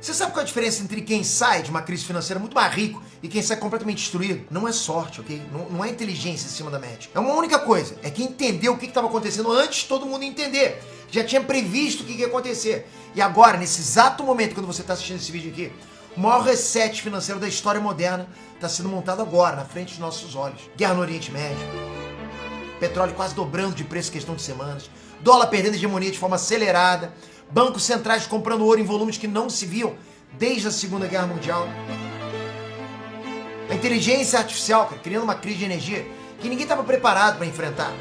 Você sabe qual é a diferença entre quem sai de uma crise financeira muito mais rico e quem sai completamente destruído? Não é sorte, ok? Não é inteligência em cima da média. É uma única coisa, é que entendeu o que estava acontecendo antes de todo mundo entender. Já tinha previsto o que ia acontecer. E agora, nesse exato momento, quando você está assistindo esse vídeo aqui, o maior reset financeiro da história moderna está sendo montado agora, na frente dos nossos olhos. Guerra no Oriente Médio, petróleo quase dobrando de preço em questão de semanas, dólar perdendo hegemonia de forma acelerada, bancos centrais comprando ouro em volumes que não se viam desde a Segunda Guerra Mundial. A inteligência artificial, cara, criando uma crise de energia que ninguém estava preparado para enfrentar.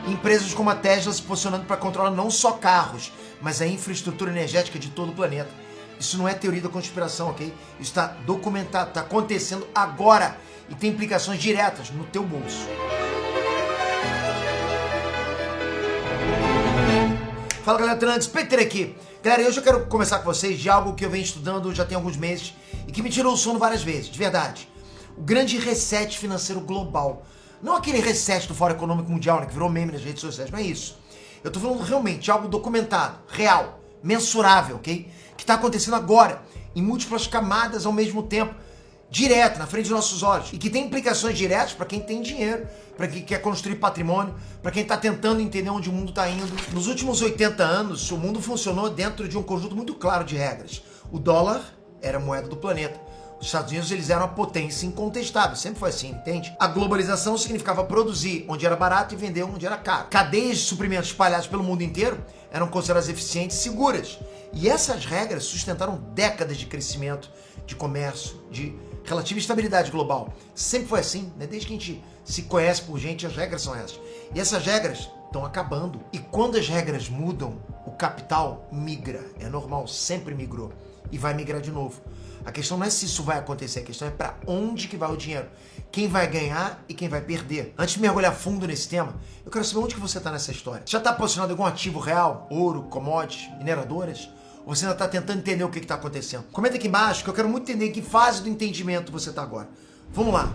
Empresas como a Tesla se posicionando para controlar não só carros, mas a infraestrutura energética de todo o planeta. Isso não é teoria da conspiração, ok? Isso está documentado, está acontecendo agora e tem implicações diretas no teu bolso. Fala galera, Trantes, Peter aqui. Galera, hoje eu quero conversar com vocês de algo que eu venho estudando já tem alguns meses e que me tirou o sono várias vezes, de verdade. O grande reset financeiro global. Não aquele reset do Fórum Econômico Mundial, né, que virou meme nas redes sociais, não é isso. Eu tô falando realmente de algo documentado, real, mensurável, ok? Que tá acontecendo agora, em múltiplas camadas ao mesmo tempo, direto, na frente dos nossos olhos. E que tem implicações diretas para quem tem dinheiro, para quem quer construir patrimônio, para quem está tentando entender onde o mundo está indo. Nos últimos 80 anos, o mundo funcionou dentro de um conjunto muito claro de regras. O dólar era a moeda do planeta. Os Estados Unidos, eles eram a potência incontestável, sempre foi assim, entende? A globalização significava produzir onde era barato e vender onde era caro. Cadeias de suprimentos espalhadas pelo mundo inteiro eram consideradas eficientes e seguras. E essas regras sustentaram décadas de crescimento, de comércio, de relativa estabilidade global. Sempre foi assim, né? Desde que a gente se conhece por gente, as regras são essas. E essas regras estão acabando. E quando as regras mudam, o capital migra. É normal, sempre migrou. E vai migrar de novo. A questão não é se isso vai acontecer, a questão é para onde que vai o dinheiro. Quem vai ganhar e quem vai perder. Antes de mergulhar fundo nesse tema, eu quero saber onde que você está nessa história. Já está posicionado em algum ativo real? Ouro, commodities, mineradoras? Ou você ainda está tentando entender o que está acontecendo? Comenta aqui embaixo que eu quero muito entender em que fase do entendimento você está agora. Vamos lá.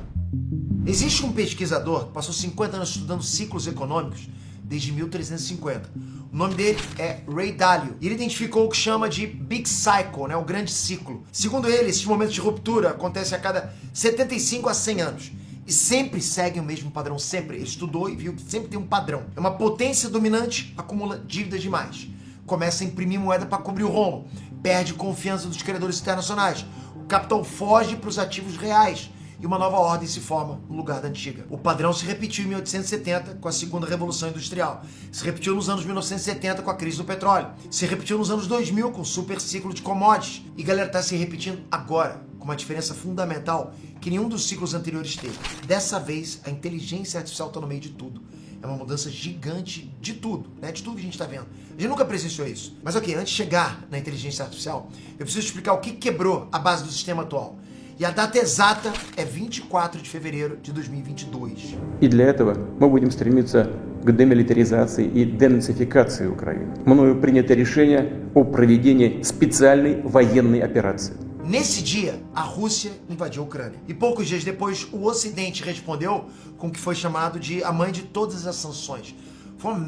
Existe um pesquisador que passou 50 anos estudando ciclos econômicos desde 1350. O nome dele é Ray Dalio. E ele identificou o que chama de Big Cycle, né? O grande ciclo. Segundo ele, esses momentos de ruptura acontecem a cada 75 a 100 anos. E sempre seguem o mesmo padrão, sempre. Ele estudou e viu que sempre tem um padrão. É uma potência dominante, acumula dívidas demais. Começa a imprimir moeda para cobrir o rombo. Perde confiança dos credores internacionais. O capital foge para os ativos reais. E uma nova ordem se forma no lugar da antiga. O padrão se repetiu em 1870 com a segunda revolução industrial. Se repetiu nos anos 1970 com a crise do petróleo. Se repetiu nos anos 2000 com o super ciclo de commodities. E galera, tá se repetindo agora, com uma diferença fundamental que nenhum dos ciclos anteriores teve. Dessa vez, a inteligência artificial tá no meio de tudo. É uma mudança gigante de tudo, né? De tudo que a gente tá vendo. A gente nunca presenciou isso. Mas ok, antes de chegar na inteligência artificial, eu preciso explicar o que quebrou a base do sistema atual. E a data exata é 24 de fevereiro de 2022. И для этого мы будем стремиться к демилитаризации и денацификации Украины. Мною принято решение о проведении специальной военной операции. Nesse dia, a Rússia invadiu a Ucrânia. E poucos dias depois, o Ocidente respondeu com o que foi chamado de a mãe de todas as sanções. Foi uma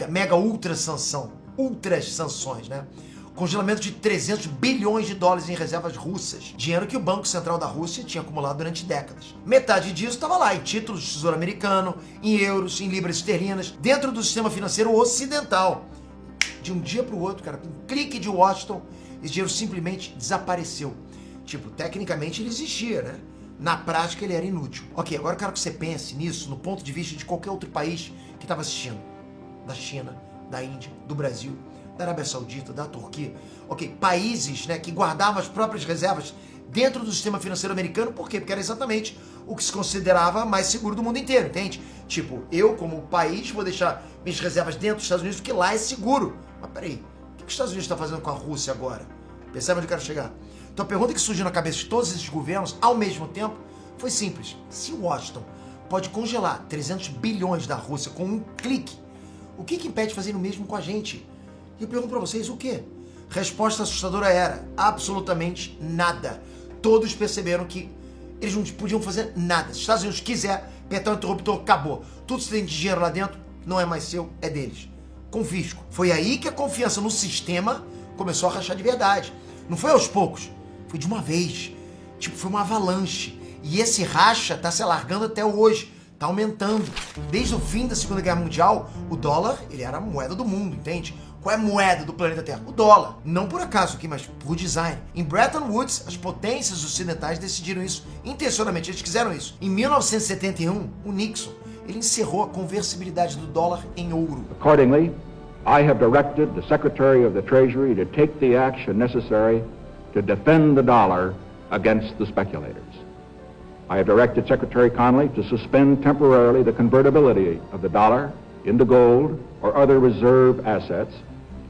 mega ultra sanção. Ultras sanções, né? Congelamento de 300 bilhões de dólares em reservas russas. Dinheiro que o Banco Central da Rússia tinha acumulado durante décadas. Metade disso estava lá em títulos de tesouro americano, em euros, em libras esterlinas, dentro do sistema financeiro ocidental. De um dia para o outro, cara, com um clique de Washington, esse dinheiro simplesmente desapareceu. Tipo, tecnicamente ele existia, né? Na prática ele era inútil. Ok, agora eu quero que você pense nisso no ponto de vista de qualquer outro país que estava assistindo. Da China, da Índia, do Brasil, da Arábia Saudita, da Turquia. Ok, países, né, que guardavam as próprias reservas dentro do sistema financeiro americano. Por quê? Porque era exatamente o que se considerava mais seguro do mundo inteiro, entende? Tipo, eu como país vou deixar minhas reservas dentro dos Estados Unidos porque lá é seguro. Mas peraí, o que os Estados Unidos está fazendo com a Rússia agora? Percebe onde eu quero chegar? Então a pergunta que surgiu na cabeça de todos esses governos, ao mesmo tempo, foi simples. Se Washington pode congelar 300 bilhões da Rússia com um clique, o que impede de fazer o mesmo com a gente? E eu pergunto pra vocês, o quê? Resposta assustadora era absolutamente nada. Todos perceberam que eles não podiam fazer nada. Se os Estados Unidos quiser apertar o interruptor, acabou. Tudo que tem de dinheiro lá dentro não é mais seu, é deles. Confisco. Foi aí que a confiança no sistema começou a rachar de verdade. Não foi aos poucos, foi de uma vez. Tipo, foi uma avalanche. E esse racha tá se alargando até hoje, tá aumentando. Desde o fim da Segunda Guerra Mundial, o dólar, ele era a moeda do mundo, entende? Qual é a moeda do planeta Terra? O dólar. Não por acaso aqui, mas por design. Em Bretton Woods, as potências ocidentais decidiram isso intencionalmente, eles quiseram isso. Em 1971, o Nixon, ele encerrou a conversibilidade do dólar em ouro. Accordingly, I have directed the Secretary of the Treasury to take the action necessary to defend the dollar against the speculators. I have directed Secretary Connally to suspend temporarily the convertibility of the dollar into gold or other reserve assets,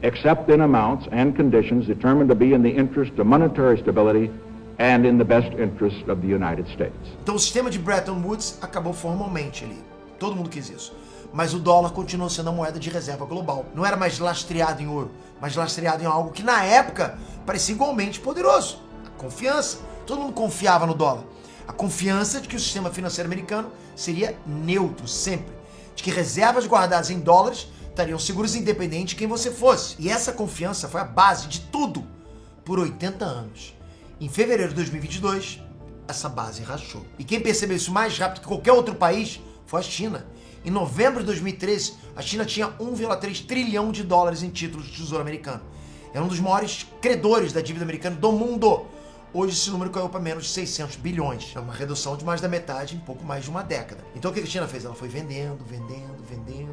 except in amounts and conditions determined to be in the interest of monetary stability and in the best interest of the United States. Então o sistema de Bretton Woods acabou formalmente ali. Todo mundo quis isso. Mas o dólar continuou sendo a moeda de reserva global. Não era mais lastreado em ouro, mas lastreado em algo que na época parecia igualmente poderoso. A confiança. Todo mundo confiava no dólar. A confiança de que o sistema financeiro americano seria neutro sempre. De que reservas guardadas em dólares estariam seguras independente de quem você fosse. E essa confiança foi a base de tudo por 80 anos. Em fevereiro de 2022, essa base rachou. E quem percebeu isso mais rápido que qualquer outro país foi a China. Em novembro de 2013, a China tinha 1,3 trilhão de dólares em títulos de tesouro americano. Era um dos maiores credores da dívida americana do mundo. Hoje esse número caiu para menos de 600 bilhões. É uma redução de mais da metade em pouco mais de uma década. Então o que a China fez? Ela foi vendendo,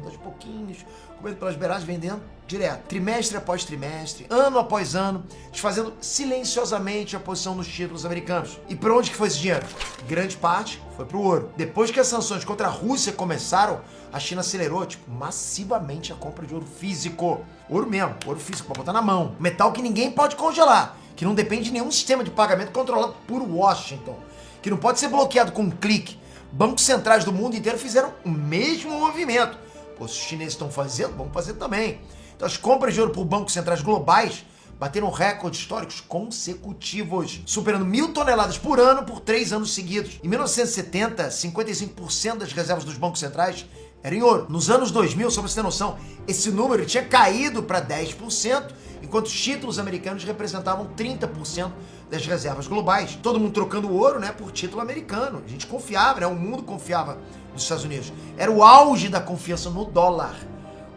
aos pouquinhos, comendo pelas beiradas, vendendo direto. Trimestre após trimestre, ano após ano, desfazendo silenciosamente a posição nos títulos americanos. E para onde que foi esse dinheiro? Grande parte foi para o ouro. Depois que as sanções contra a Rússia começaram, a China acelerou, massivamente a compra de ouro físico. Ouro mesmo, ouro físico, para botar na mão. Metal que ninguém pode congelar, que não depende de nenhum sistema de pagamento controlado por Washington, que não pode ser bloqueado com um clique. Bancos centrais do mundo inteiro fizeram o mesmo movimento. Pô, se os chineses estão fazendo, vamos fazer também. Então as compras de ouro por bancos centrais globais bateram recordes históricos consecutivos, superando 1.000 toneladas por ano por 3 anos seguidos. Em 1970, 55% das reservas dos bancos centrais eram em ouro. Nos anos 2000, só pra você ter noção, esse número tinha caído para 10%, enquanto os títulos americanos representavam 30% das reservas globais. Todo mundo trocando ouro, por título americano. A gente confiava, o mundo confiava nos Estados Unidos. Era o auge da confiança no dólar,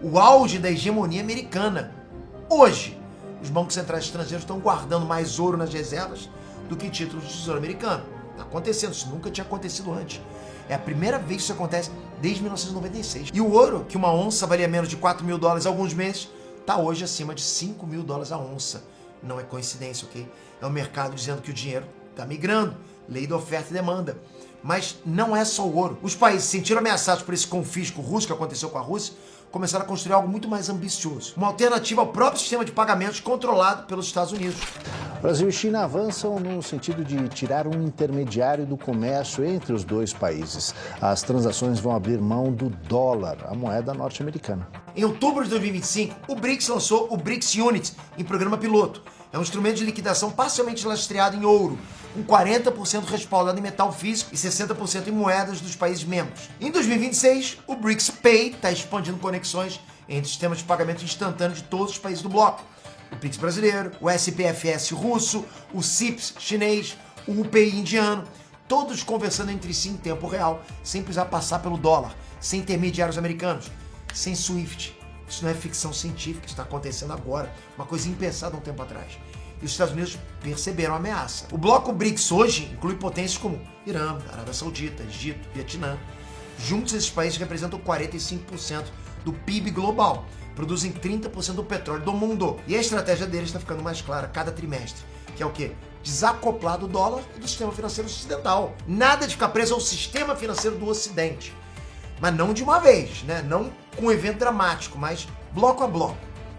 o auge da hegemonia americana. Hoje, os bancos centrais estrangeiros estão guardando mais ouro nas reservas do que títulos de tesouro americano. Está acontecendo, isso nunca tinha acontecido antes. É a primeira vez que isso acontece desde 1996. E o ouro, que uma onça valia menos de 4 mil dólares há alguns meses, está hoje acima de 5 mil dólares a onça. Não é coincidência, ok? É o mercado dizendo que o dinheiro está migrando. Lei da oferta e demanda. Mas não é só o ouro. Os países se sentiram ameaçados por esse confisco russo que aconteceu com a Rússia, começaram a construir algo muito mais ambicioso. Uma alternativa ao próprio sistema de pagamentos controlado pelos Estados Unidos. Brasil e China avançam no sentido de tirar um intermediário do comércio entre os dois países. As transações vão abrir mão do dólar, a moeda norte-americana. Em outubro de 2025, o BRICS lançou o BRICS Unit em programa piloto. É um instrumento de liquidação parcialmente lastreado em ouro, com 40% respaldado em metal físico e 60% em moedas dos países membros. Em 2026, o BRICS Pay está expandindo conexões entre sistemas de pagamento instantâneo de todos os países do bloco. O Pix brasileiro, o SPFS russo, o CIPS chinês, o UPI indiano, todos conversando entre si em tempo real, sem precisar passar pelo dólar, sem intermediários americanos, sem SWIFT. Isso não é ficção científica, isso está acontecendo agora, uma coisa impensada há um tempo atrás. E os Estados Unidos perceberam a ameaça. O bloco BRICS hoje inclui potências como Irã, Arábia Saudita, Egito, Vietnã. Juntos, esses países representam 45% do PIB global, produzem 30% do petróleo do mundo. E a estratégia deles está ficando mais clara cada trimestre, que é o quê? Desacoplar do dólar e do sistema financeiro ocidental. Nada de ficar preso ao sistema financeiro do Ocidente. Mas não de uma vez, Não com um evento dramático, mas bloco a bloco,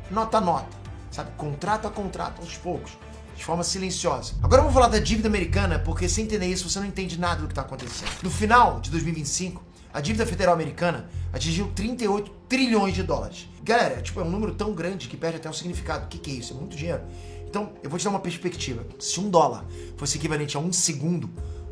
nota a nota, sabe? Contrato a contrato, aos poucos, de forma silenciosa. Agora vamos falar da dívida americana, porque sem entender isso você não entende nada do que está acontecendo. No final de 2025, a dívida federal americana atingiu 38 trilhões de dólares. Galera, é um número tão grande que perde até o significado. O que é isso? É muito dinheiro. Então, eu vou te dar uma perspectiva. Se $1 fosse equivalente a 1 segundo,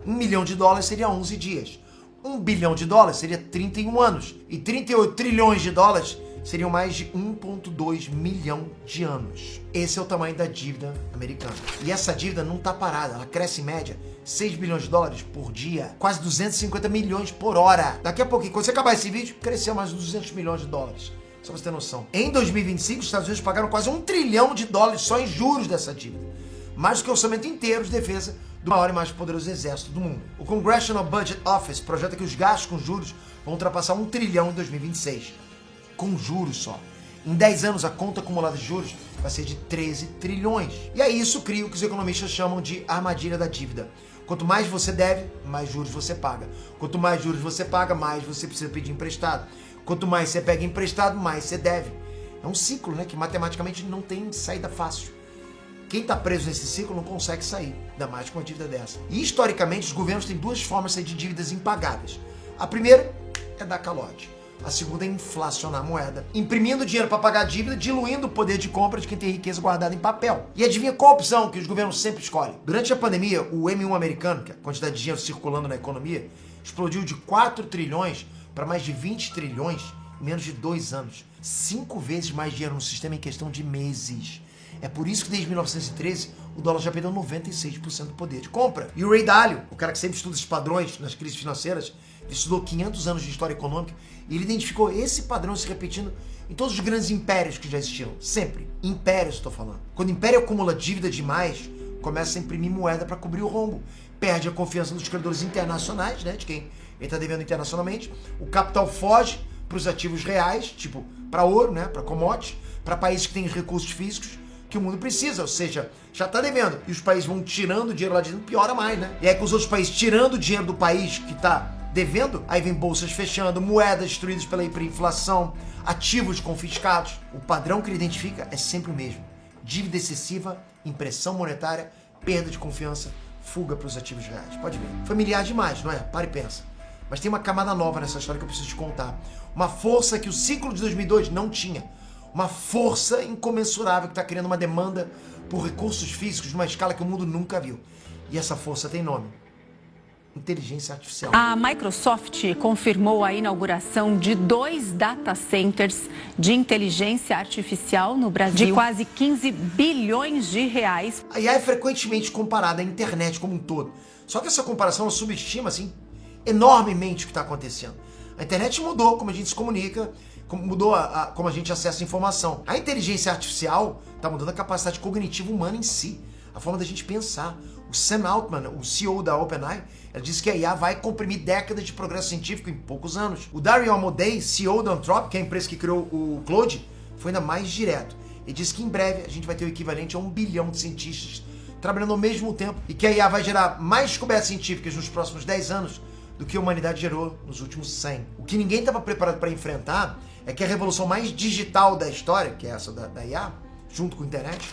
$1 milhão seria 11 dias. $1 bilhão seria 31 anos. E 38 trilhões de dólares seriam mais de 1,2 milhão de anos. Esse é o tamanho da dívida americana. E essa dívida não está parada, ela cresce em média 6 bilhões de dólares por dia, quase 250 milhões por hora. Daqui a pouquinho, quando você acabar esse vídeo, cresceu mais de 200 milhões de dólares. Só pra você ter noção. Em 2025, os Estados Unidos pagaram quase 1 trilhão de dólares só em juros dessa dívida. Mais do que o orçamento inteiro de defesa do maior e mais poderoso exército do mundo. O Congressional Budget Office projeta que os gastos com juros vão ultrapassar 1 trilhão em 2026. Com juros só. Em 10 anos, a conta acumulada de juros vai ser de 13 trilhões. E aí isso cria o que os economistas chamam de armadilha da dívida. Quanto mais você deve, mais juros você paga. Quanto mais juros você paga, mais você precisa pedir emprestado. Quanto mais você pega emprestado, mais você deve. É um ciclo, né, que matematicamente não tem saída fácil. Quem está preso nesse ciclo não consegue sair, ainda mais com uma dívida dessa. E historicamente, os governos têm duas formas de sair de dívidas impagáveis. A primeira é dar calote. A segunda é inflacionar a moeda, imprimindo dinheiro para pagar a dívida, diluindo o poder de compra de quem tem riqueza guardada em papel. E adivinha qual a opção que os governos sempre escolhem? Durante a pandemia, o M1 americano, que é a quantidade de dinheiro circulando na economia, explodiu de 4 trilhões para mais de 20 trilhões em menos de 2 anos. 5 vezes mais dinheiro no sistema em questão de meses. É por isso que desde 1913 o dólar já perdeu 96% do poder de compra. E o Ray Dalio, o cara que sempre estuda esses padrões nas crises financeiras, ele estudou 500 anos de história econômica e ele identificou esse padrão se repetindo em todos os grandes impérios que já existiram. Sempre. Impérios, estou falando. Quando o império acumula dívida demais, começa a imprimir moeda para cobrir o rombo. Perde a confiança dos credores internacionais, né, de quem ele está devendo internacionalmente. O capital foge para os ativos reais, tipo para ouro, né, para commodities, para países que têm os recursos físicos que o mundo precisa, ou seja, já tá devendo. E os países vão tirando o dinheiro lá de dentro, piora mais, né? E aí com os outros países tirando o dinheiro do país que tá devendo, aí vem bolsas fechando, moedas destruídas pela hiperinflação, ativos confiscados. O padrão que ele identifica é sempre o mesmo. Dívida excessiva, impressão monetária, perda de confiança, fuga para os ativos reais. Pode ver. Familiar demais, não é? Para e pensa. Mas tem uma camada nova nessa história que eu preciso te contar. Uma força que o ciclo de 2002 não tinha. Uma força incomensurável que está criando uma demanda por recursos físicos numa escala que o mundo nunca viu. E essa força tem nome: inteligência artificial. A Microsoft confirmou a inauguração de 2 data centers de inteligência artificial no Brasil, de quase 15 bilhões de reais. A IA é frequentemente comparada à internet como um todo. Só que essa comparação subestima assim, enormemente o que está acontecendo. A internet mudou como a gente se comunica, mudou como a gente acessa informação. A inteligência artificial está mudando a capacidade cognitiva humana em si, a forma da gente pensar. O Sam Altman, o CEO da OpenAI, ele disse que a IA vai comprimir décadas de progresso científico em poucos anos. O Dario Amodei, CEO da Anthropic, que é a empresa que criou o Claude, foi ainda mais direto. Ele disse que em breve a gente vai ter o equivalente a 1 bilhão de cientistas trabalhando ao mesmo tempo e que a IA vai gerar mais descobertas científicas nos próximos 10 anos do que a humanidade gerou nos últimos 100. O que ninguém estava preparado para enfrentar é que a revolução mais digital da história, que é essa da IA, junto com a internet,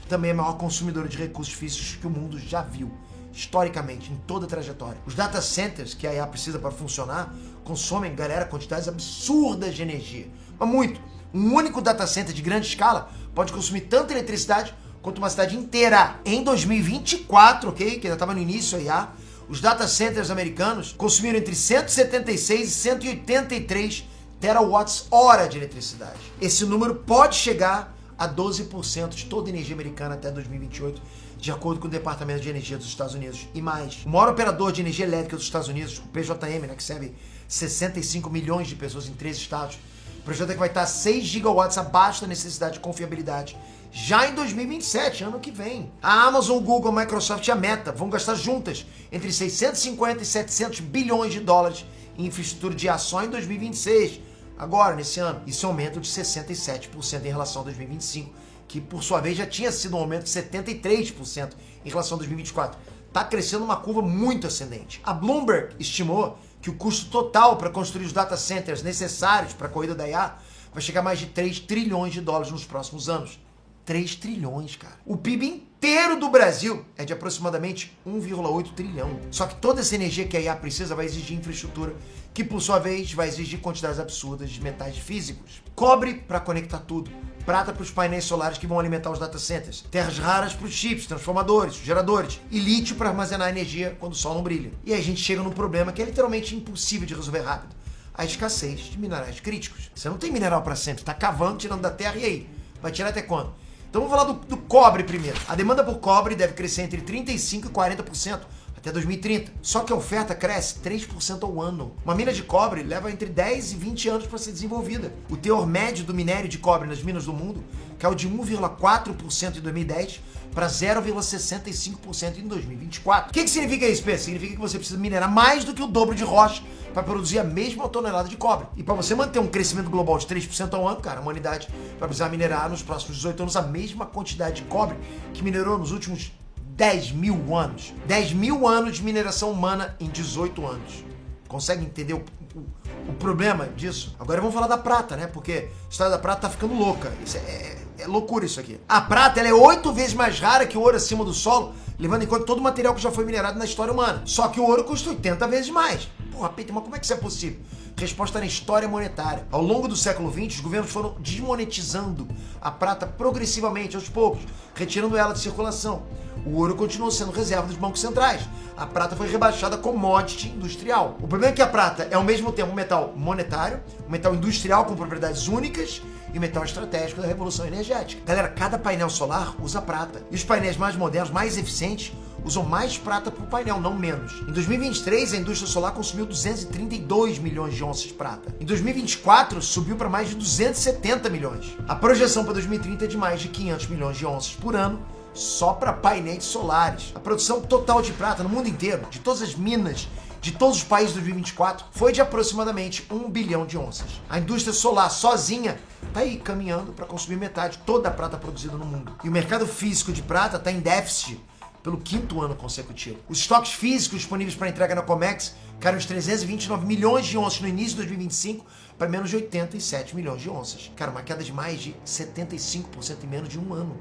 também é a maior consumidora de recursos físicos que o mundo já viu, historicamente, em toda a trajetória. Os data centers que a IA precisa para funcionar consomem, galera, quantidades absurdas de energia. Mas muito. Um único data center de grande escala pode consumir tanta eletricidade quanto uma cidade inteira. Em 2024, ok? Que ainda estava no início a IA, os data centers americanos consumiram entre 176 e 183 terawatts-hora de eletricidade. Esse número pode chegar a 12% de toda a energia americana até 2028, de acordo com o Departamento de Energia dos Estados Unidos. E mais, o maior operador de energia elétrica dos Estados Unidos, o PJM, né, que serve 65 milhões de pessoas em 3 estados, projeta que vai estar 6 gigawatts abaixo da necessidade de confiabilidade já em 2027, ano que vem. A Amazon, o Google, a Microsoft e a Meta vão gastar juntas entre 650 e 700 bilhões de dólares em infraestrutura de IA só em 2026. Agora, nesse ano, isso é um aumento de 67% em relação a 2025, que por sua vez já tinha sido um aumento de 73% em relação a 2024. Está crescendo uma curva muito ascendente. A Bloomberg estimou que o custo total para construir os data centers necessários para a corrida da IA vai chegar a mais de 3 trilhões de dólares nos próximos anos. 3 trilhões, cara. O PIB inteiro do Brasil é de aproximadamente 1,8 trilhão. Só que toda essa energia que a IA precisa vai exigir infraestrutura, que por sua vez vai exigir quantidades absurdas de metais físicos. Cobre para conectar tudo, prata para os painéis solares que vão alimentar os data centers, terras raras para os chips, transformadores, geradores e lítio para armazenar energia quando o sol não brilha. E aí a gente chega num problema que é literalmente impossível de resolver rápido. a escassez de minerais críticos. Você não tem mineral para sempre, tá cavando, tirando da terra, e aí? Vai tirar até quando? Então vamos falar do cobre primeiro. A demanda por cobre deve crescer entre 35% e 40% até 2030. Só que a oferta cresce 3% ao ano. Uma mina de cobre leva entre 10 e 20 anos para ser desenvolvida. O teor médio do minério de cobre nas minas do mundo caiu de 1,4% em 2010 para 0,65% em 2024. O que significa isso, Pedro? Significa que você precisa minerar mais do que o dobro de rocha para produzir a mesma tonelada de cobre. E para você manter um crescimento global de 3% ao ano, cara, a humanidade vai precisar minerar nos próximos 18 anos a mesma quantidade de cobre que minerou nos últimos 10 mil anos. 10 mil anos de mineração humana em 18 anos. Consegue entender o problema disso? Agora vamos falar da prata, né? Porque a história da prata tá ficando louca. Isso é loucura isso aqui. A prata, ela é 8 vezes mais rara que o ouro acima do solo, levando em conta todo o material que já foi minerado na história humana. Só que o ouro custa 80 vezes mais. Porra, Peter, mas como é que isso é possível? Resposta na história monetária. Ao longo do século XX, os governos foram desmonetizando a prata progressivamente, aos poucos, retirando ela de circulação. O ouro continuou sendo reserva dos bancos centrais. A prata foi rebaixada a commodity industrial. O problema é que a prata é ao mesmo tempo um metal monetário, um metal industrial com propriedades únicas e um metal estratégico da revolução energética. Galera, cada painel solar usa prata. E os painéis mais modernos, mais eficientes, usam mais prata por painel, não menos. Em 2023, a indústria solar consumiu 232 milhões de onças de prata. Em 2024, subiu para mais de 270 milhões. A projeção para 2030 é de mais de 500 milhões de onças por ano, só para painéis solares. A produção total de prata no mundo inteiro, de todas as minas, de todos os países de 2024, foi de aproximadamente 1 bilhão de onças. A indústria solar sozinha está aí caminhando para consumir metade de toda a prata produzida no mundo. E o mercado físico de prata está em déficit pelo 5º ano consecutivo. Os estoques físicos disponíveis para entrega na COMEX caíram de 329 milhões de onças no início de 2025 para menos de 87 milhões de onças. Cara, uma queda de mais de 75% em menos de um ano.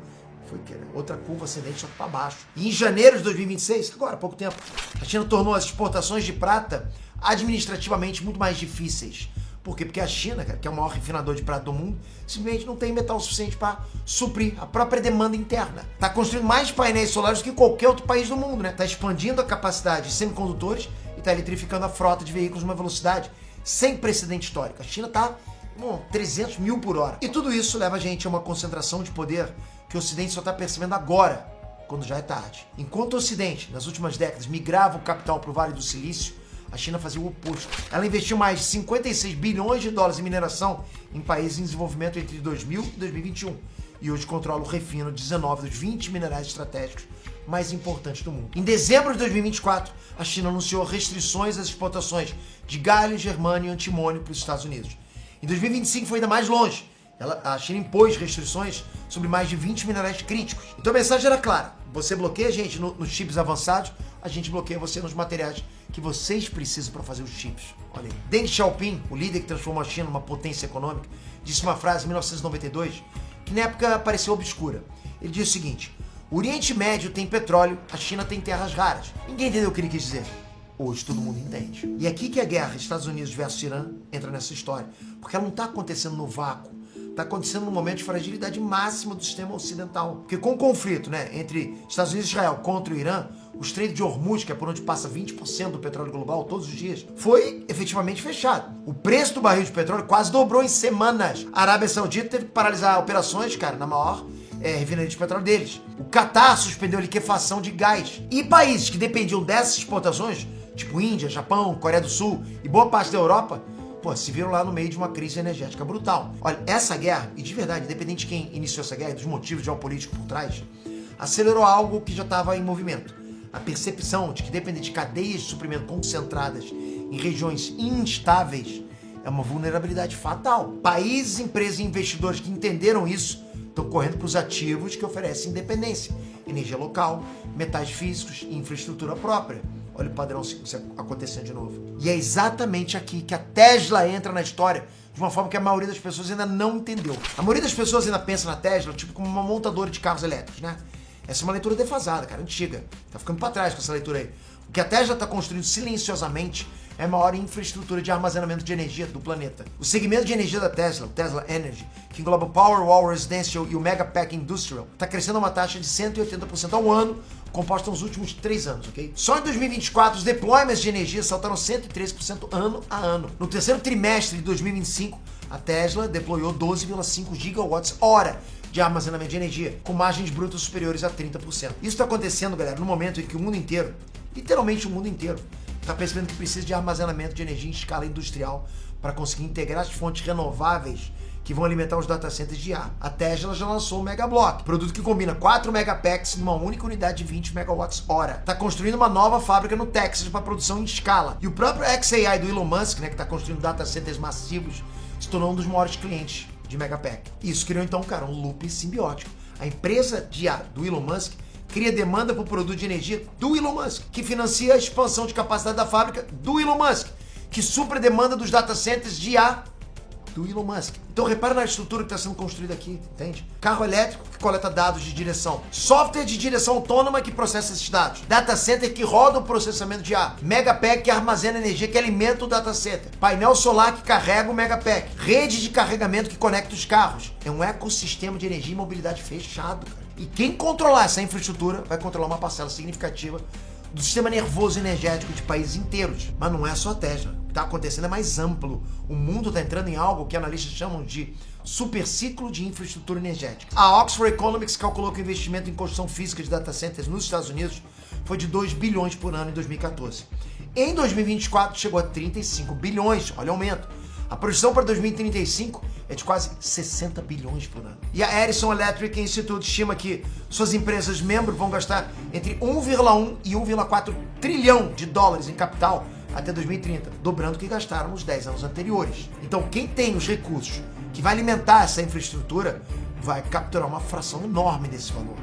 Foi outra curva ascendente só para baixo. E em janeiro de 2026, agora há pouco tempo, a China tornou as exportações de prata administrativamente muito mais difíceis. Por quê? Porque a China, cara, que é o maior refinador de prata do mundo, simplesmente não tem metal suficiente para suprir a própria demanda interna. Está construindo mais painéis solares do que qualquer outro país do mundo, né? Está expandindo a capacidade de semicondutores e está eletrificando a frota de veículos numa velocidade sem precedente histórico. A China está 300 mil por hora. E tudo isso leva a gente a uma concentração de poder que o Ocidente só está percebendo agora, quando já é tarde. Enquanto o Ocidente, nas últimas décadas, migrava o capital para o Vale do Silício, a China fazia o oposto. Ela investiu mais de 56 bilhões de dólares em mineração em países em desenvolvimento entre 2000 e 2021. E hoje controla o refino de 19 dos 20 minerais estratégicos mais importantes do mundo. Em dezembro de 2024, a China anunciou restrições às exportações de galho, germânio e antimônio para os Estados Unidos. Em 2025 foi ainda mais longe. A China impôs restrições sobre mais de 20 minerais críticos. Então a mensagem era clara. Você bloqueia a gente nos chips avançados, a gente bloqueia você nos materiais que vocês precisam para fazer os chips. Olha aí. Deng Xiaoping, o líder que transformou a China numa potência econômica, disse uma frase em 1992 que na época pareceu obscura. Ele disse o seguinte: o Oriente Médio tem petróleo, a China tem terras raras. Ninguém entendeu o que ele quis dizer. Hoje todo mundo entende. E é aqui que a guerra Estados Unidos versus Irã entra nessa história. Porque ela não está acontecendo no vácuo. Está acontecendo num momento de fragilidade máxima do sistema ocidental. Porque com o conflito, né, entre Estados Unidos e Israel contra o Irã, o Estreito de Hormuz, que é por onde passa 20% do petróleo global todos os dias, foi efetivamente fechado. O preço do barril de petróleo quase dobrou em semanas. A Arábia Saudita teve que paralisar operações, cara, na maior refinaria de petróleo deles. O Catar suspendeu a liquefação de gás. E países que dependiam dessas exportações, tipo Índia, Japão, Coreia do Sul e boa parte da Europa, se viram lá no meio de uma crise energética brutal. Olha, essa guerra, e de verdade, independente de quem iniciou essa guerra e dos motivos geopolíticos por trás, acelerou algo que já estava em movimento. A percepção de que depender de cadeias de suprimento concentradas em regiões instáveis é uma vulnerabilidade fatal. Países, empresas e investidores que entenderam isso estão correndo para os ativos que oferecem independência, energia local, metais físicos e infraestrutura própria. Olha o padrão acontecendo de novo. E é exatamente aqui que a Tesla entra na história de uma forma que a maioria das pessoas ainda não entendeu. A maioria das pessoas ainda pensa na Tesla tipo como uma montadora de carros elétricos, né? Essa é uma leitura defasada, cara, antiga. Tá ficando pra trás com essa leitura aí. O que a Tesla está construindo silenciosamente é a maior infraestrutura de armazenamento de energia do planeta. O segmento de energia da Tesla, o Tesla Energy, que engloba o Powerwall Residential e o Megapack Industrial, está crescendo a uma taxa de 180% ao ano, composta nos últimos 3 anos, ok? Só em 2024, os deployments de energia saltaram 113% ano a ano. No terceiro trimestre de 2025, a Tesla deployou 12,5 gigawatts-hora de armazenamento de energia, com margens brutas superiores a 30%. Isso está acontecendo, galera, no momento em que o mundo inteiro, literalmente o mundo inteiro, está percebendo que precisa de armazenamento de energia em escala industrial para conseguir integrar as fontes renováveis que vão alimentar os data centers de IA. A Tesla já lançou o Megablock, produto que combina 4 megapacks numa única unidade de 20 megawatts-hora. Está construindo uma nova fábrica no Texas para produção em escala. E o próprio xAI do Elon Musk, né, que está construindo data centers massivos, se tornou um dos maiores clientes de Megapack. Isso criou então, cara, um loop simbiótico. A empresa de IA do Elon Musk cria demanda por produto de energia do Elon Musk, que financia a expansão de capacidade da fábrica do Elon Musk, que supre a demanda dos data centers de IA do Elon Musk. Então repara na estrutura que está sendo construída aqui, entende? Carro elétrico que coleta dados de direção, software de direção autônoma que processa esses dados, data center que roda o processamento de IA, Megapack que armazena energia que alimenta o data center, painel solar que carrega o Megapack, rede de carregamento que conecta os carros. É um ecossistema de energia e mobilidade fechado, cara. E quem controlar essa infraestrutura vai controlar uma parcela significativa do sistema nervoso energético de países inteiros. Mas não é só a Tesla. O que está acontecendo é mais amplo. O mundo está entrando em algo que analistas chamam de superciclo de infraestrutura energética. A Oxford Economics calculou que o investimento em construção física de data centers nos Estados Unidos foi de 2 bilhões por ano em 2014. Em 2024 chegou a 35 bilhões, olha o aumento. A projeção para 2035 é de quase 60 bilhões por ano. E a Edison Electric Institute estima que suas empresas membros vão gastar entre 1,1 e 1,4 trilhão de dólares em capital até 2030, dobrando o que gastaram nos 10 anos anteriores. Então quem tem os recursos que vai alimentar essa infraestrutura vai capturar uma fração enorme desse valor.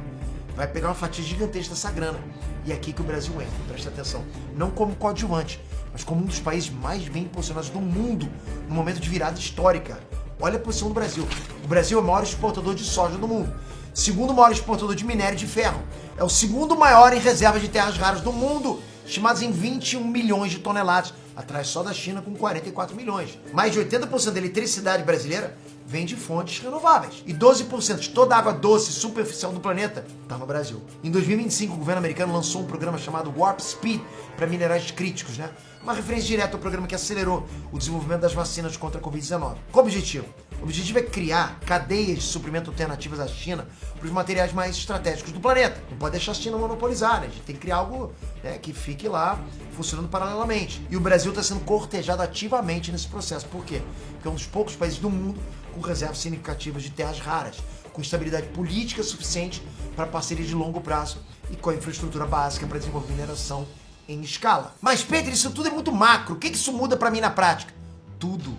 Vai pegar uma fatia gigantesca dessa grana. E é aqui que o Brasil entra, presta atenção. Não como coadjuvante, mas como um dos países mais bem posicionados do mundo no momento de virada histórica. Olha a posição do Brasil. O Brasil é o maior exportador de soja do mundo. Segundo maior exportador de minério de ferro. É o segundo maior em reservas de terras raras do mundo, estimadas em 21 milhões de toneladas, atrás só da China com 44 milhões. Mais de 80% da eletricidade brasileira vem de fontes renováveis. E 12% de toda a água doce superficial do planeta está no Brasil. Em 2025, o governo americano lançou um programa chamado Warp Speed para minerais críticos, né? Uma referência direta ao programa que acelerou o desenvolvimento das vacinas contra a Covid-19. Qual o objetivo? O objetivo é criar cadeias de suprimento alternativas à China para os materiais mais estratégicos do planeta. Não pode deixar a China monopolizar, né? A gente tem que criar algo, né, que fique lá funcionando paralelamente. E o Brasil está sendo cortejado ativamente nesse processo. Por quê? Porque é um dos poucos países do mundo com reservas significativas de terras raras, com estabilidade política suficiente para parceria de longo prazo e com a infraestrutura básica para desenvolver mineração em escala. Mas, Pedro, isso tudo é muito macro. O que isso muda para mim na prática? Tudo.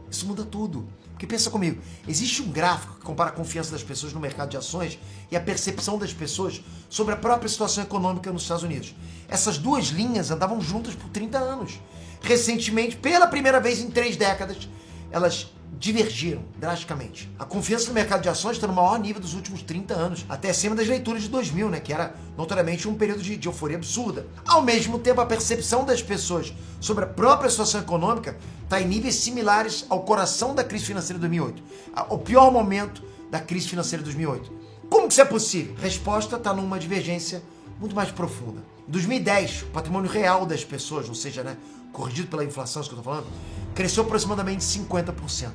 Isso muda tudo. Porque pensa comigo, existe um gráfico que compara a confiança das pessoas no mercado de ações e a percepção das pessoas sobre a própria situação econômica nos Estados Unidos. Essas duas linhas andavam juntas por 30 anos. Recentemente, pela primeira vez em 3 décadas, elas divergiram drasticamente. A confiança no mercado de ações está no maior nível dos últimos 30 anos, até acima das leituras de 2000, né, que era notoriamente um período de euforia absurda. Ao mesmo tempo, a percepção das pessoas sobre a própria situação econômica está em níveis similares ao coração da crise financeira de 2008, ao pior momento da crise financeira de 2008. Como que isso é possível? A resposta está numa divergência muito mais profunda. Em 2010, o patrimônio real das pessoas, ou seja, né, corrigido pela inflação, isso que eu estou falando, cresceu aproximadamente 50%.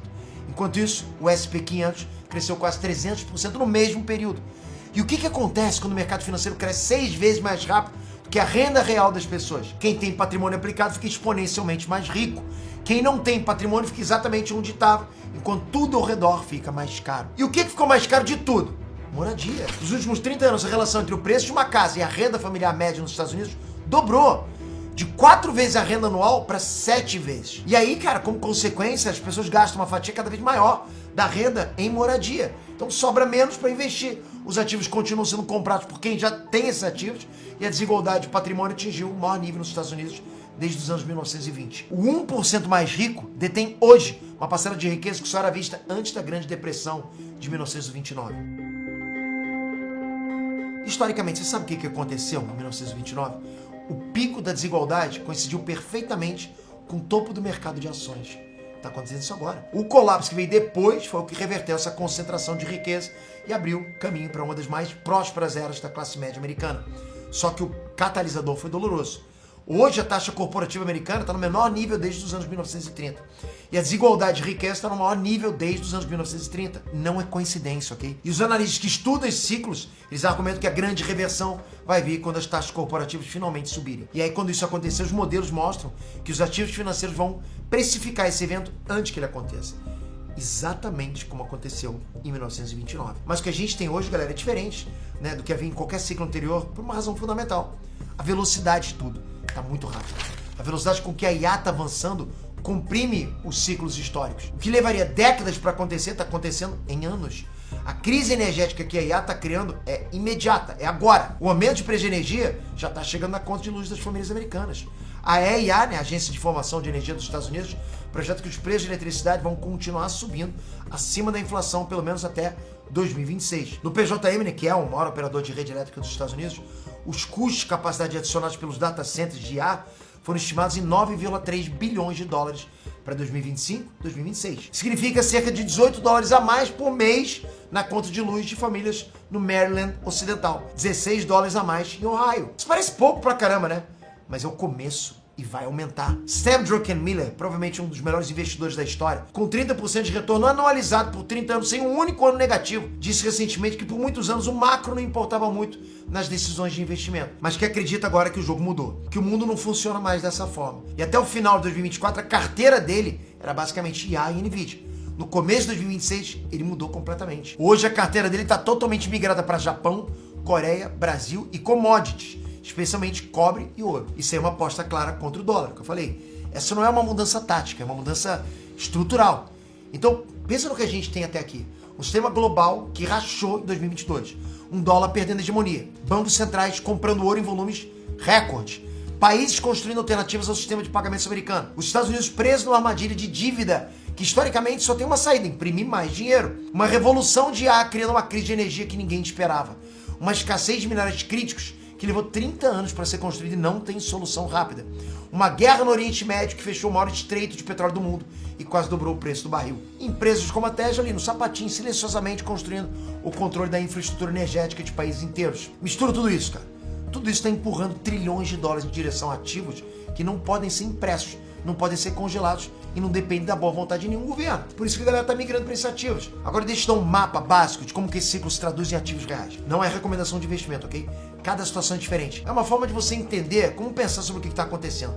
Enquanto isso, o S&P 500 cresceu quase 300% no mesmo período. E o que acontece quando o mercado financeiro cresce 6 vezes mais rápido do que a renda real das pessoas? Quem tem patrimônio aplicado fica exponencialmente mais rico. Quem não tem patrimônio fica exatamente onde estava, enquanto tudo ao redor fica mais caro. E o que ficou mais caro de tudo? Moradia. Nos últimos 30 anos, a relação entre o preço de uma casa e a renda familiar média nos Estados Unidos dobrou. De 4 vezes a renda anual para 7 vezes. E aí, cara, como consequência, as pessoas gastam uma fatia cada vez maior da renda em moradia. Então sobra menos para investir. Os ativos continuam sendo comprados por quem já tem esses ativos e a desigualdade de patrimônio atingiu o maior nível nos Estados Unidos desde os anos 1920. O 1% mais rico detém hoje uma parcela de riqueza que só era vista antes da Grande Depressão de 1929. Historicamente, você sabe o que aconteceu em 1929? O pico da desigualdade coincidiu perfeitamente com o topo do mercado de ações. Está acontecendo isso agora. O colapso que veio depois foi o que reverteu essa concentração de riqueza e abriu caminho para uma das mais prósperas eras da classe média americana. Só que o catalisador foi doloroso. Hoje a taxa corporativa americana está no menor nível desde os anos 1930. E a desigualdade de riqueza está no maior nível desde os anos 1930. Não é coincidência, ok? E os analistas que estudam esses ciclos, eles argumentam que a grande reversão vai vir quando as taxas corporativas finalmente subirem. E aí quando isso acontecer, os modelos mostram que os ativos financeiros vão precificar esse evento antes que ele aconteça. Exatamente como aconteceu em 1929. Mas o que a gente tem hoje, galera, é diferente, né, do que havia em qualquer ciclo anterior, por uma razão fundamental. A velocidade de tudo está muito rápido. A velocidade com que a IA está avançando comprime os ciclos históricos. O que levaria décadas para acontecer está acontecendo em anos. A crise energética que a IA está criando é imediata, é agora. O aumento de preço de energia já está chegando na conta de luz das famílias americanas. A EIA, né, a Agência de Informação de Energia dos Estados Unidos, projeta que os preços de eletricidade vão continuar subindo acima da inflação, pelo menos até 2026. No PJM, né, que é o maior operador de rede elétrica dos Estados Unidos, os custos de capacidade adicionados pelos data centers de IA foram estimados em 9,3 bilhões de dólares para 2025 e 2026. Significa cerca de 18 dólares a mais por mês na conta de luz de famílias no Maryland Ocidental. 16 dólares a mais em Ohio. Isso parece pouco pra caramba, né? Mas é o começo e vai aumentar. Sam Druckenmiller, provavelmente um dos melhores investidores da história, com 30% de retorno anualizado por 30 anos sem um único ano negativo, disse recentemente que por muitos anos o macro não importava muito nas decisões de investimento, mas que acredita agora que o jogo mudou, que o mundo não funciona mais dessa forma. E até o final de 2024, a carteira dele era basicamente IA e NVIDIA. No começo de 2026, ele mudou completamente. Hoje a carteira dele está totalmente migrada para Japão, Coreia, Brasil e commodities, especialmente cobre e ouro. Isso é uma aposta clara contra o dólar, que eu falei. Essa não é uma mudança tática, é uma mudança estrutural. Então, pensa no que a gente tem até aqui. Um sistema global que rachou em 2022. Um dólar perdendo hegemonia. Bancos centrais comprando ouro em volumes recordes. Países construindo alternativas ao sistema de pagamentos americano. Os Estados Unidos presos numa armadilha de dívida que historicamente só tem uma saída, imprimir mais dinheiro. Uma revolução de IA criando uma crise de energia que ninguém esperava. Uma escassez de minerais críticos que levou 30 anos para ser construído e não tem solução rápida. Uma guerra no Oriente Médio que fechou o maior estreito de petróleo do mundo e quase dobrou o preço do barril. Empresas como a Tesla ali no sapatinho, silenciosamente construindo o controle da infraestrutura energética de países inteiros. Mistura tudo isso, cara. Tudo isso está empurrando trilhões de dólares em direção a ativos que não podem ser impressos, não podem ser congelados e não dependem da boa vontade de nenhum governo. Por isso que a galera está migrando para esses ativos. Agora deixa eu dar um mapa básico de como que esse ciclo se traduz em ativos reais. Não é recomendação de investimento, ok? Cada situação é diferente. É uma forma de você entender como pensar sobre o que está acontecendo.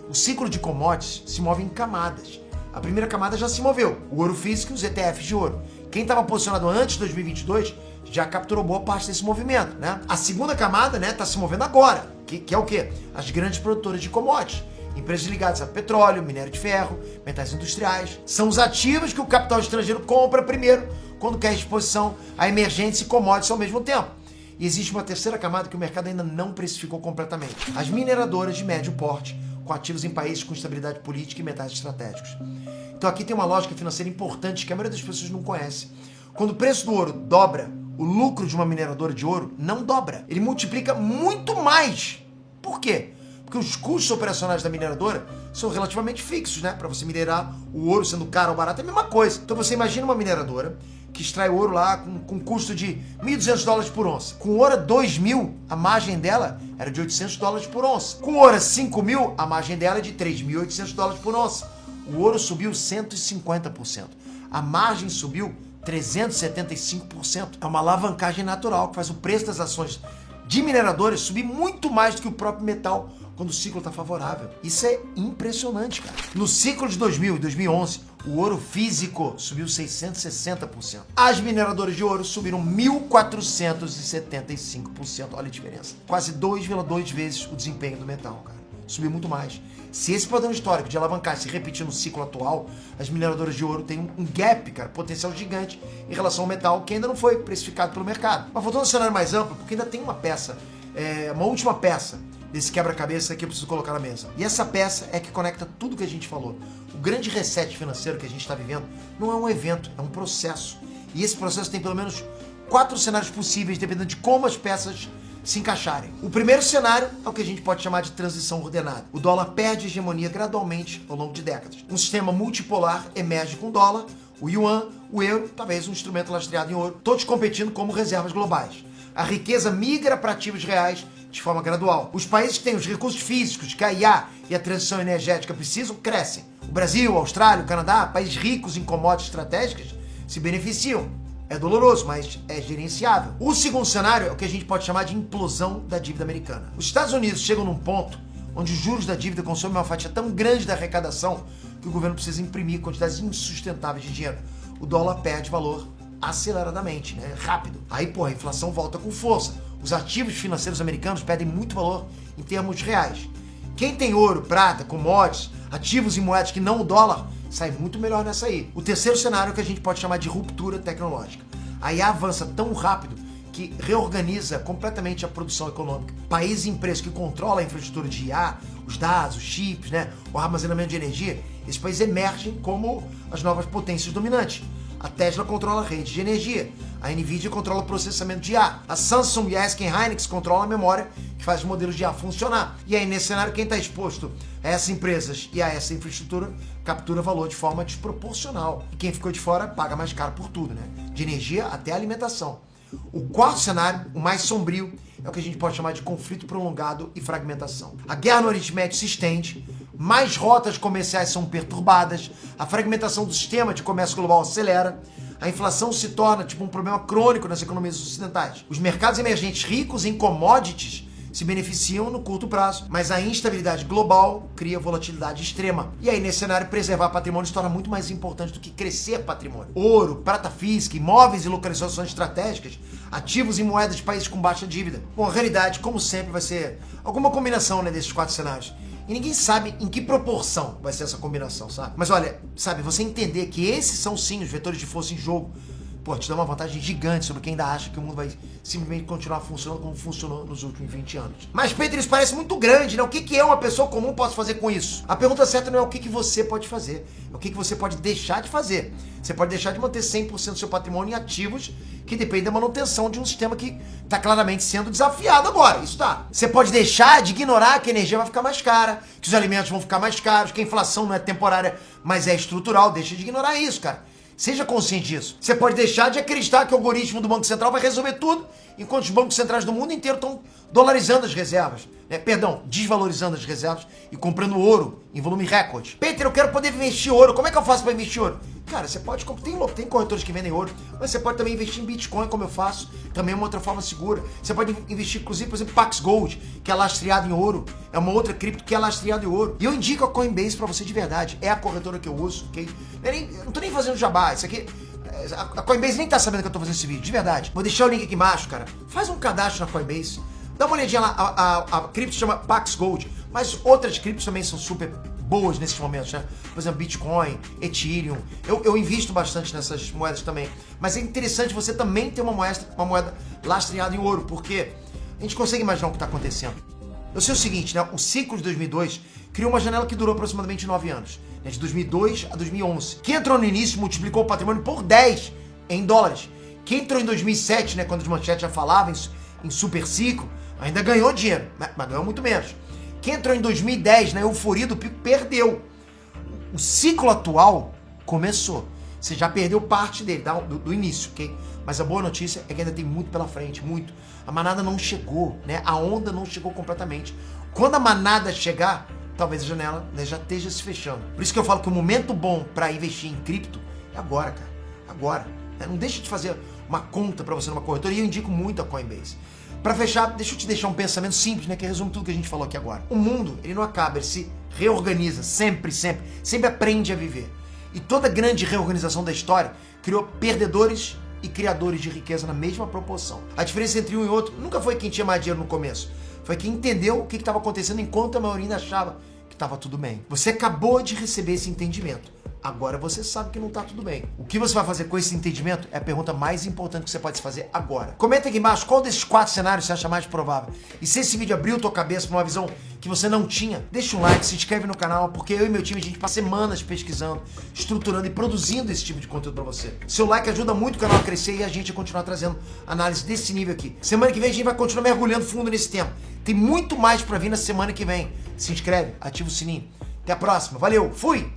O ciclo de commodities se move em camadas. A primeira camada já se moveu, o ouro físico e os ETFs de ouro. Quem estava posicionado antes de 2022 já capturou boa parte desse movimento, né? A segunda camada, né, está se movendo agora, que é o quê? As grandes produtoras de commodities. Empresas ligadas a petróleo, minério de ferro, metais industriais. São os ativos que o capital estrangeiro compra primeiro quando quer exposição a emergentes e commodities ao mesmo tempo. E existe uma terceira camada que o mercado ainda não precificou completamente. As mineradoras de médio porte, com ativos em países com estabilidade política e metais estratégicos. Então aqui tem uma lógica financeira importante que a maioria das pessoas não conhece. Quando o preço do ouro dobra, o lucro de uma mineradora de ouro não dobra. Ele multiplica muito mais. Por quê? Porque os custos operacionais da mineradora são relativamente fixos, né? Para você minerar o ouro, sendo caro ou barato, é a mesma coisa. Então você imagina uma mineradora que extrai ouro lá com custo de $1.200 por onça. Com ouro a 2.000, a margem dela era de $800 por onça. Com ouro a 5.000, a margem dela é de $3.800 por onça. O ouro subiu 150%. A margem subiu 375%. É uma alavancagem natural que faz o preço das ações de mineradoras subir muito mais do que o próprio metal quando o ciclo está favorável. Isso é impressionante, cara. No ciclo de 2000 e 2011, o ouro físico subiu 660%. As mineradoras de ouro subiram 1.475%. Olha a diferença. Quase 2,2 vezes o desempenho do metal, cara. Subiu muito mais. Se esse padrão histórico de alavancar se repetir no ciclo atual, as mineradoras de ouro têm um gap, cara, potencial gigante em relação ao metal que ainda não foi precificado pelo mercado. Mas voltando ao cenário mais amplo, porque ainda tem uma peça, uma última peça desse quebra-cabeça que eu preciso colocar na mesa. E essa peça é que conecta tudo que a gente falou. O grande reset financeiro que a gente está vivendo não é um evento, é um processo. E esse processo tem pelo menos 4 cenários possíveis, dependendo de como as peças se encaixarem. O primeiro cenário é o que a gente pode chamar de transição ordenada. O dólar perde hegemonia gradualmente ao longo de décadas. Um sistema multipolar emerge com o dólar, o yuan, o euro, talvez um instrumento lastreado em ouro, todos competindo como reservas globais. A riqueza migra para ativos reais de forma gradual. Os países que têm os recursos físicos que a IA e a transição energética precisam, crescem. O Brasil, a Austrália, o Canadá, países ricos em commodities estratégicas, se beneficiam. É doloroso, mas é gerenciável. O segundo cenário é o que a gente pode chamar de implosão da dívida americana. Os Estados Unidos chegam num ponto onde os juros da dívida consomem uma fatia tão grande da arrecadação que o governo precisa imprimir quantidades insustentáveis de dinheiro. O dólar perde valor aceleradamente, né? Rápido. Aí, a inflação volta com força. Os ativos financeiros americanos perdem muito valor em termos reais. Quem tem ouro, prata, commodities, ativos e moedas que não o dólar, sai muito melhor nessa aí. O terceiro cenário é o que a gente pode chamar de ruptura tecnológica. A IA avança tão rápido que reorganiza completamente a produção econômica. Países e empresas que controlam a infraestrutura de IA, os dados, os chips, né, o armazenamento de energia, esses países emergem como as novas potências dominantes. A Tesla controla a rede de energia. A Nvidia controla o processamento de IA. A Samsung e a SK Hynix controlam a memória que faz os modelos de IA funcionar. E aí, nesse cenário, quem está exposto a essas empresas e a essa infraestrutura captura valor de forma desproporcional. E quem ficou de fora paga mais caro por tudo, né? De energia até alimentação. O quarto cenário, o mais sombrio, é o que a gente pode chamar de conflito prolongado e fragmentação. A guerra no Oriente Médio se estende, mais rotas comerciais são perturbadas, a fragmentação do sistema de comércio global acelera, a inflação se torna um problema crônico nas economias ocidentais. Os mercados emergentes ricos em commodities se beneficiam no curto prazo, mas a instabilidade global cria volatilidade extrema. E aí, nesse cenário, preservar patrimônio se torna muito mais importante do que crescer patrimônio. Ouro, prata física, imóveis e localizações estratégicas, ativos e moedas de países com baixa dívida. Bom, a realidade, como sempre, vai ser alguma combinação, né, desses quatro cenários. E ninguém sabe em que proporção vai ser essa combinação, sabe? Mas olha, sabe, você entender que esses são sim os vetores de força em jogo, te dá uma vantagem gigante sobre quem ainda acha que o mundo vai simplesmente continuar funcionando como funcionou nos últimos 20 anos. Mas, Pedro, isso parece muito grande, né? O que uma pessoa comum pode fazer com isso? A pergunta certa não é o que você pode fazer, é o que você pode deixar de fazer. Você pode deixar de manter 100% do seu patrimônio em ativos que dependem da manutenção de um sistema que está claramente sendo desafiado agora. Isso tá. Você pode deixar de ignorar que a energia vai ficar mais cara, que os alimentos vão ficar mais caros, que a inflação não é temporária, mas é estrutural. Deixa de ignorar isso, cara. Seja consciente disso. Você pode deixar de acreditar que o algoritmo do Banco Central vai resolver tudo, enquanto os bancos centrais do mundo inteiro estão dolarizando as reservas. Desvalorizando as reservas e comprando ouro em volume recorde. Peter, eu quero poder investir ouro. Como é que eu faço para investir ouro? Cara, você pode... Tem corretores que vendem ouro, mas você pode também investir em Bitcoin, como eu faço. Também é uma outra forma segura. Você pode investir, inclusive, por exemplo, Pax Gold, que é lastreado em ouro. É uma outra cripto que é lastreado em ouro. E eu indico a Coinbase para você de verdade. É a corretora que eu uso, ok? Eu não tô nem fazendo jabá. Isso aqui... A Coinbase nem tá sabendo que eu tô fazendo esse vídeo, de verdade. Vou deixar o link aqui embaixo, cara. Faz um cadastro na Coinbase. Dá uma olhadinha lá, a cripto se chama Pax Gold, mas outras criptos também são super boas nesses momentos, né? Por exemplo, Bitcoin, Ethereum. Eu invisto bastante nessas moedas também. Mas é interessante você também ter uma moeda lastreada em ouro, porque a gente consegue imaginar o que está acontecendo. Eu sei o seguinte, né? O ciclo de 2002 criou uma janela que durou aproximadamente 9 anos, né? De 2002 a 2011. Quem entrou no início multiplicou o patrimônio por 10 em dólares. Quem entrou em 2007, né? Quando os manchetes já falavam em super ciclo, ainda ganhou dinheiro, mas ganhou muito menos. Quem entrou em 2010, na euforia do pico, perdeu. O ciclo atual começou. Você já perdeu parte dele, do início, ok? Mas a boa notícia é que ainda tem muito pela frente, muito. A manada não chegou, né? A onda não chegou completamente. Quando a manada chegar, talvez a janela, né, já esteja se fechando. Por isso que eu falo que o momento bom para investir em cripto é agora, cara. Agora. Não deixa de fazer uma conta para você numa corretora, e eu indico muito a Coinbase. Para fechar, deixa eu te deixar um pensamento simples, né, que resume tudo que a gente falou aqui agora. O mundo, ele não acaba, ele se reorganiza sempre aprende a viver. E toda grande reorganização da história criou perdedores e criadores de riqueza na mesma proporção. A diferença entre um e outro nunca foi quem tinha mais dinheiro no começo, foi quem entendeu o que estava acontecendo enquanto a maioria ainda achava que estava tudo bem. Você acabou de receber esse entendimento. agora você sabe que não tá tudo bem. O que você vai fazer com esse entendimento é a pergunta mais importante que você pode se fazer agora. Comenta aqui embaixo qual desses 4 cenários você acha mais provável. E se esse vídeo abriu tua cabeça pra uma visão que você não tinha, deixa um like, se inscreve no canal, porque eu e meu time, a gente passa semanas pesquisando, estruturando e produzindo esse tipo de conteúdo pra você. Seu like ajuda muito o canal a crescer e a gente a continuar trazendo análise desse nível aqui. Semana que vem a gente vai continuar mergulhando fundo nesse tema. Tem muito mais pra vir na semana que vem. Se inscreve, ativa o sininho. Até a próxima. Valeu, fui!